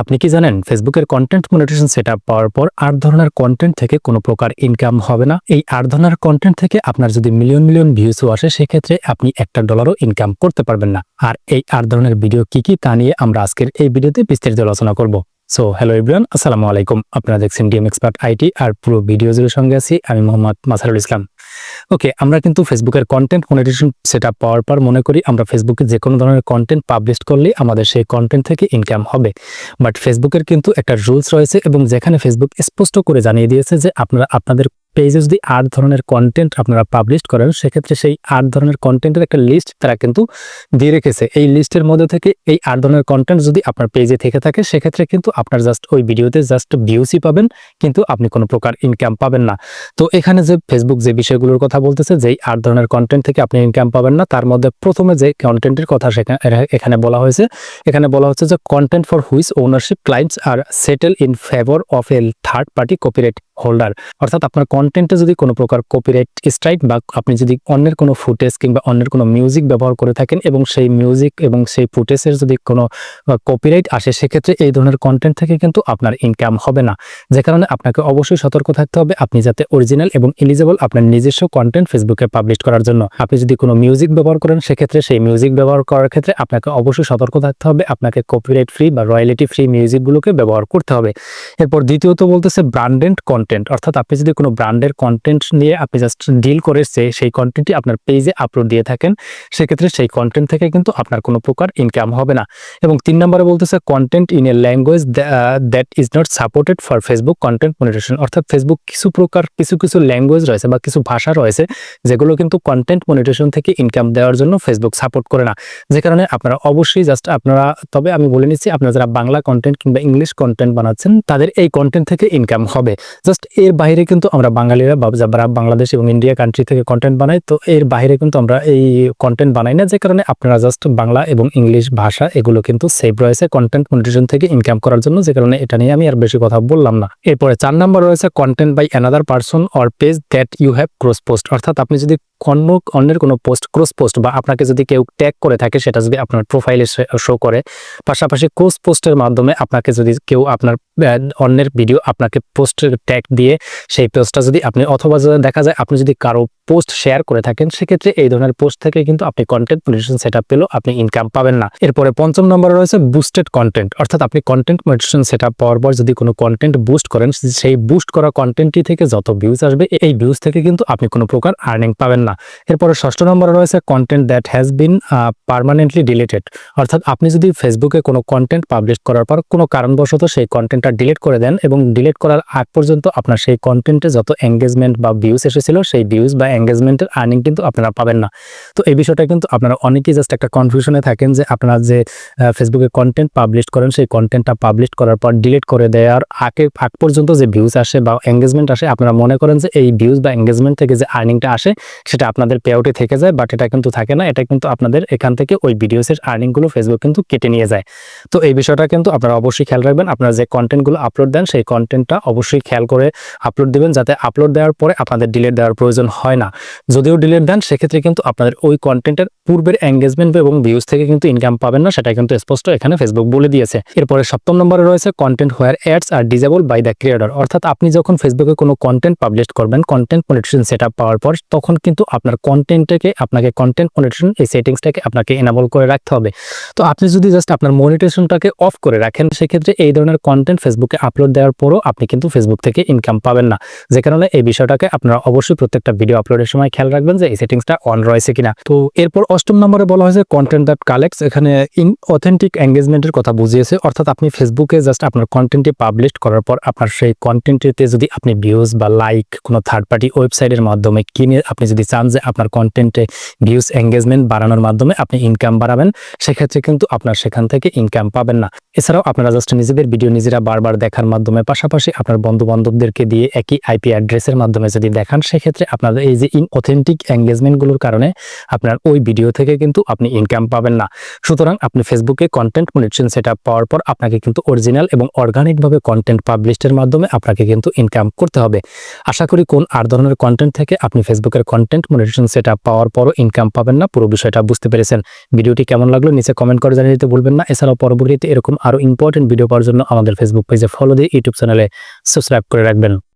আপনি কি জানেন ফেসবুকের কন্টেন্ট মনিটাইজেশন সেটআপ পাওয়ার পর 8 ধরনের কন্টেন্ট থেকে কোনো প্রকার ইনকাম হবে না। এই 8 ধরনের কন্টেন্ট থেকে আপনার যদি মিলিয়ন মিলিয়ন ভিউসও আসে সেক্ষেত্রে আপনি $1 ইনকাম করতে পারবেন না। আর এই 8 ধরনের ভিডিও কি তা নিয়ে আমরা আজকের এই ভিডিওতে বিস্তারিত আলোচনা করব। সো হ্যালো এভরিওয়ান, আসসালামু আলাইকুম। আপনারা দেখছেন ডিএম এক্সপার্ট আইটি আর পুরো ভিডিও জুড়ে সঙ্গে আছি আমি মোহাম্মদ মাসারুল ইসলাম। ওকে, আমরা কিন্তু ফেসবুকের কন্টেন্ট মনিটাইজেশন সেটআপ পাওয়ার পর মনে করি আমরা ফেসবুকে যে কোনো ধরনের কন্টেন্ট পাবলিশ করলে আমাদের সেই কন্টেন্ট থেকে ইনকাম হবে। বাট ফেসবুকের কিন্তু একটা রুলস রয়েছে এবং যেখানে ফেসবুক স্পষ্ট করে জানিয়ে দিয়েছে যে আপনারা আপনাদের পেজে যদি 8 ধরনের কন্টেন্ট আপনারা পাবলিশ করেন সেক্ষেত্রে সেই 8 ধরনের কন্টেন্টের একটা লিস্ট তারা কিন্তু দিয়ে রেখেছে। এই লিস্টের মধ্যে থেকে এই 8 ধরনের কন্টেন্ট যদি আপনার পেজে থেকে থাকে সেক্ষেত্রে কিন্তু আপনার জাস্ট ওই ভিডিওতে জাস্ট ভিউসই পাবেন, কিন্তু আপনি কোনো প্রকার ইনকাম পাবেন না। তো এখানে যে ফেসবুক যে বিষয়গুলোর কথা বলতেছে যেই 8 ধরনের কন্টেন্ট থেকে আপনি ইনকাম পাবেন না, তার মধ্যে প্রথমে যে কন্টেন্টের কথা এখানে বলা হয়েছে, এখানে বলা হচ্ছে যে content for which ownership clients are settle in favour of a third party copyright holder. অর্থাৎ আপনার কন্টেন্টে যদি কোনো প্রকার কপিরাইট স্ট্রাইক বা আপনি যদি অন্যের কোনো ফুটেজ কিংবা অন্যের কোনো মিউজিক ব্যবহার করে থাকেন এবং সেই মিউজিক এবং সেই ফুটেজের যদি কোনো কপিরাইট আসে সেক্ষেত্রে এই ধরনের কন্টেন্ট থেকে কিন্তু আপনার ইনকাম হবে না। যে কারণে আপনাকে অবশ্যই সতর্ক থাকতে হবে আপনি যাতে অরিজিনাল এবং এলিজিবল আপনার নিজস্ব কন্টেন্ট ফেসবুকে পাবলিশ করার জন্য। আপনি যদি কোনো মিউজিক ব্যবহার করেন সেক্ষেত্রে সেই মিউজিক ব্যবহার করার ক্ষেত্রে আপনাকে অবশ্যই সতর্ক থাকতে হবে, আপনাকে কপিরাইট ফ্রি বা রয়্যালিটি ফ্রি মিউজিকগুলোকে ব্যবহার করতে হবে। এরপর দ্বিতীয়ত বলতেছে ব্র্যান্ডেড কন্টেন্ট, অর্থাৎ আপনি যদি কোনো ব্র্যান্ডের কন্টেন্ট নিয়ে আপনি জাস্ট ডিল করে সেই কন্টেন্টটি আপনার পেজে আপলোড দিয়ে থাকেন সেক্ষেত্রে সেই কন্টেন্ট থেকে কিন্তু আপনার কোনো প্রকার ইনকাম হবে না। এবং 3 নম্বরে বলতেছে content in a language that is not supported for Facebook content monetization. অর্থাৎ ফেসবুক কিছু ল্যাঙ্গুয়েজ রয়েছে বা কিছু ভাষা রয়েছে যেগুলো কিন্তু কন্টেন্ট মনিটাইজেশন থেকে ইনকাম দেওয়ার জন্য ফেসবুক সাপোর্ট করে না। যে কারণে আপনারা অবশ্যই জাস্ট তবে আমি বলে নিচ্ছি আপনারা যারা বাংলা কন্টেন্ট কিংবা ইংলিশ কন্টেন্ট বানাচ্ছেন তাদের এই কন্টেন্ট থেকে ইনকাম হবে। জাস্ট এর বাইরে কিন্তু আমরা বাঙালিরা যারা বাংলাদেশ এবং ইন্ডিয়া কান্ট্রি থেকে কন্টেন্ট বানাই, তো এর বাইরে কিন্তু আমরা এই কন্টেন্ট বানাই না। যে কারণে আপনারা জাস্ট বাংলা এবং ইংলিশ ভাষা এগুলো কিন্তু সেভ রয়েছে কন্টেন্ট মনিটাইজেশন থেকে ইনকাম করার জন্য। যে কারণে এটা নিয়ে আমি আর বেশি কথা বললাম না। এরপরে 4 নাম্বার রয়েছে content by another person or page that you have cross post. অর্থাৎ আপনি যদি অন্যের কোনো পোস্ট ক্রস পোস্ট বা আপনাকে যদি কেউ ট্যাগ করে থাকে সেটা যদি আপনার প্রোফাইলে শো করে, পাশাপাশি ক্রস পোস্টের মাধ্যমে আপনাকে যদি কেউ আপনার অন্যের ভিডিও আপনাকে পোস্টের ট্যাগ দিয়ে সেই পোস্টটা যদি আপনি অথবা দেখা যায় আপনি যদি কারো পোস্ট শেয়ার করে থাকেন সেক্ষেত্রে এই ধরনের পোস্ট থেকে কিন্তু আপনি কন্টেন্ট মনিটাইজেশন সেটআপ পেলেও আপনি ইনকাম পাবেন না। এরপরে 5ম নম্বরে রয়েছে বুস্টেড কন্টেন্ট, অর্থাৎ আপনি কন্টেন্ট মনিটাইজেশন সেটআপ পাওয়ার পর যদি কোনো কন্টেন্ট বুস্ট করেন সেই বুস্ট করা কন্টেন্টটি থেকে যত ভিউজ আসবে এই ভিউজ থেকে কিন্তু আপনি কোনো প্রকার আর্নিং পাবেন না। এরপরে 6ষ্ঠ নম্বরে রয়েছে content that has been permanently deleted. অর্থাৎ আপনি যদি ফেসবুকে কোনো কন্টেন্ট পাবলিশ করার পর কোনো কারণবশত সেই কন্টেন্টটা ডিলিট করে দেন এবং ডিলিট করার আগ পর্যন্ত আপনার সেই কন্টেন্টে যত এঙ্গেজমেন্ট বা ভিউজ এসেছিল সেই ভিউজ বা এঙ্গেজমেন্টের আর্নিং কিন্তু আপনারা পাবেন না। তো এই বিষয়টা কিন্তু আপনারা অনেকেই জাস্ট একটা কনফিউশনে থাকেন যে আপনারা যে ফেসবুকে কন্টেন্ট পাবলিশ করেন সেই কন্টেন্টটা পাবলিশ করার পর ডিলিট করে দেওয়ার আগ পর্যন্ত যে ভিউজ আসে বা এঙ্গেজমেন্ট আসে আপনারা মনে করেন যে এই ভিউজ বা এঙ্গেজমেন্ট থেকে যে আর্নিংটা আসে সেটা আপনাদের পেআউটে থেকে যায়, বাট এটা কিন্তু থাকে না। এটা কিন্তু আপনাদের এখান থেকে ওই ভিডিওসের আর্নিংগুলো ফেসবুক কিন্তু কেটে নিয়ে যায়। তো এই বিষয়টা কিন্তু আপনারা অবশ্যই খেয়াল রাখবেন। আপনারা যে কন্টেন্টগুলো আপলোড দেন সেই কন্টেন্টটা অবশ্যই খেয়াল করে আপলোড দিবেন যাতে আপলোড দেওয়ার পরে আপনাদের ডিলিট দেওয়ার প্রয়োজন হয় না। যদিও ডিলিট দেন সেক্ষেত্রে কিন্তু আপনাদের ওই কন্টেন্টের পূর্বের এঙ্গেজমেন্ট এবং ভিউজ থেকে কিন্তু ইনকাম পাবেন না, সেটা কিন্তু স্পষ্ট এখানে ফেসবুক বলে দিয়েছে। এরপরে 7ম নম্বরে রয়েছে content where ads are disable by the creator. অর্থাৎ আপনি যখন ফেসবুকে কোনো কন্টেন্ট পাবলিশ করবেন কন্টেন্ট মনিটাইজেশন সেটআপ পাওয়ার পর তখন কিন্তু আপনার আপনাকে কন্টেন্ট মনিটাইজেশন এই সেটিংসটাকে আপনাকে এনেবল করে রাখতে হবে। তো আপনি যদি জাস্ট আপনার মনিটাইজেশনটাকে অফ করে রাখেন সেক্ষেত্রে এই ধরনের কন্টেন্ট ফেসবুকে আপলোড দেওয়ার পরও আপনি কিন্তু ফেসবুক থেকে ইনকাম পাবেন না। যে কারণে এই বিষয়টাকে আপনারা অবশ্যই প্রত্যেকটা ভিডিও আপলোডের সময় খেয়াল রাখবেন যে এই সেটিংসটা অন রয়েছে কিনা। তো এরপর 8ম নম্বরে বলা হয়েছে কন্টেন্ট দ্যাট কালেক্টস। এখানে অথেন্টিক এঙ্গেজমেন্টের কথা বুঝিয়েছে। অর্থাৎ আপনি ফেসবুকে জাস্ট আপনার কন্টেন্টটি পাবলিশ করার পর আপনার সেই কন্টেন্টটিতে যদি আপনি ভিউজ বা লাইক কোনো থার্ড পার্টি ওয়েবসাইটের মাধ্যমে কিনে আপনি যদি চান যে আপনার কন্টেন্টে ভিউজ এঙ্গেজমেন্ট বাড়ানোর মাধ্যমে আপনি ইনকাম বাড়াবেন সেক্ষেত্রে কিন্তু আপনার সেখান থেকে ইনকাম পাবেন না। এছাড়াও আপনারা জাস্ট নিজেদের ভিডিও নিজেরা বারবার দেখার মাধ্যমে পাশাপাশি আপনার বন্ধু বান্ধবদেরকে দিয়ে একই আইপি অ্যাড্রেসের মাধ্যমে যদি দেখান সেক্ষেত্রে আপনাদের এই যে ইনঅথেন্টিক এঙ্গেজমেন্টগুলোর কারণে আপনার ওই ভিডিও ভিডিও থেকে কিন্তু আপনি ইনকাম পাবেন না। সুতরাং আপনি ফেসবুকে কন্টেন্ট মনিটাইজেশন সেটআপ পাওয়ার পর আপনাকে কিন্তু অরিজিনাল এবং অর্গানিকভাবে কন্টেন্ট পাবলিশের মাধ্যমে আপনাকে কিন্তু ইনকাম করতে হবে। আশা করি কোন আর ধরনের কন্টেন্ট থেকে আপনি ফেসবুকের কন্টেন্ট মনিটাইজেশন সেটআপ পাওয়ার পরও ইনকাম পাবেন না, পুরো বিষয়টা বুঝতে পেরেছেন। ভিডিওটি কেমন লাগলো নিচে কমেন্ট করে জানিয়ে দিতে ভুলবেন না। এছাড়াও পরবর্তীতে এরকম আরো ইম্পর্টেন্ট ভিডিও পাওয়ার জন্য আমাদের ফেসবুক পেজে ফলো দিয়ে ইউটিউব চ্যানেলে সাবস্ক্রাইব করে রাখবেন।